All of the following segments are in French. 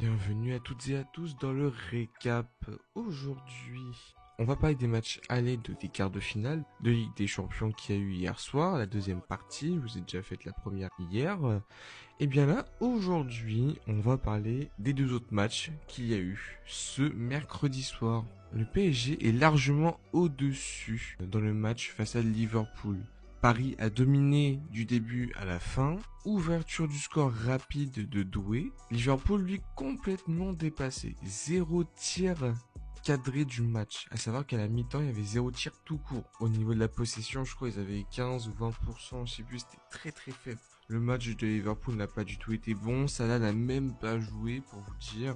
Bienvenue à toutes et à tous dans le récap. Aujourd'hui, on va parler des matchs allés des quarts de finale de Ligue des Champions qu'il y a eu hier soir, la deuxième partie. Je vous ai déjà fait la première hier. Et bien là, aujourd'hui, on va parler des deux autres matchs qu'il y a eu ce mercredi soir. Le PSG est largement au-dessus dans le match face à Liverpool. Paris a dominé du début à la fin. Ouverture du score rapide de Doué. Liverpool, lui, complètement dépassé. 0 tir cadré du match. À savoir qu'à la mi-temps, il y avait 0 tir tout court. Au niveau de la possession, je crois qu'ils avaient 15 ou 20%, je sais plus, c'était très très faible. Le match de Liverpool n'a pas du tout été bon. Salah n'a même pas joué, pour vous dire.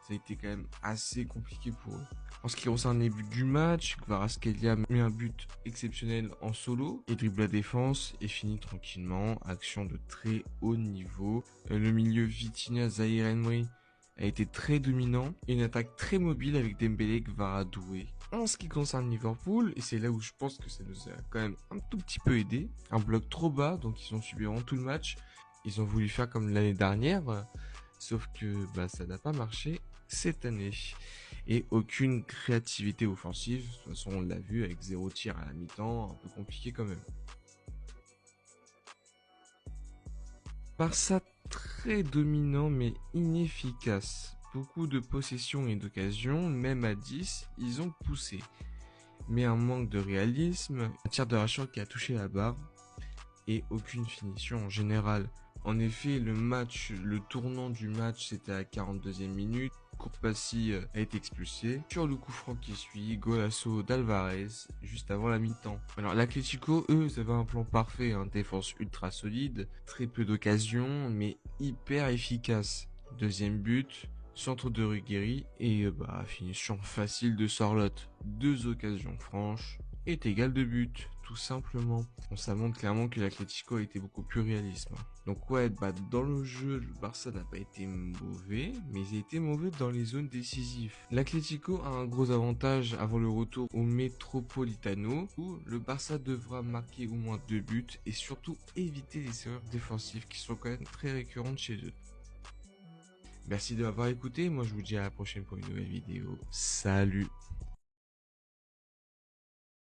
Ça a été quand même assez compliqué pour eux. En ce qui concerne les buts du match, Kvaratskhelia met un but exceptionnel en solo et dribble la défense et finit tranquillement. Action de très haut niveau. Le milieu Vitinha, Zaïre Emery a été très dominant et une attaque très mobile avec Dembélé, Kvara, Doué. En ce qui concerne Liverpool, et c'est là où je pense que ça nous a quand même un tout petit peu aidé, un bloc trop bas, donc ils ont subi vraiment tout le match. Ils ont voulu faire comme l'année dernière, sauf que ça n'a pas marché cette année. Et aucune créativité offensive. De toute façon, on l'a vu avec 0 tir à la mi-temps, un peu compliqué quand même. Barça très dominant mais inefficace. Beaucoup de possessions et d'occasions, même à 10, ils ont poussé. Mais un manque de réalisme, un tir de Rashford qui a touché la barre et aucune finition en général. En effet, le tournant du match, c'était à la 42e minute. Courtois a été expulsé. Sur le coup franc qui suit, golasso d'Alvarez, juste avant la mi-temps. Alors l'Atlético, eux, ils avaient un plan parfait, défense ultra solide, très peu d'occasions, mais hyper efficace. Deuxième but, centre de Ruggeri et finition facile de Sorloth. 2 occasions franches est égal de but, tout simplement. Ça montre clairement que l'Atlético a été beaucoup plus réaliste. Donc ouais, dans le jeu, le Barça n'a pas été mauvais, mais il a été mauvais dans les zones décisives. L'Atlético a un gros avantage avant le retour au Metropolitano, où le Barça devra marquer au moins 2 buts et surtout éviter les erreurs défensives qui sont quand même très récurrentes chez eux. Merci de m'avoir écouté, moi je vous dis à la prochaine pour une nouvelle vidéo. Salut!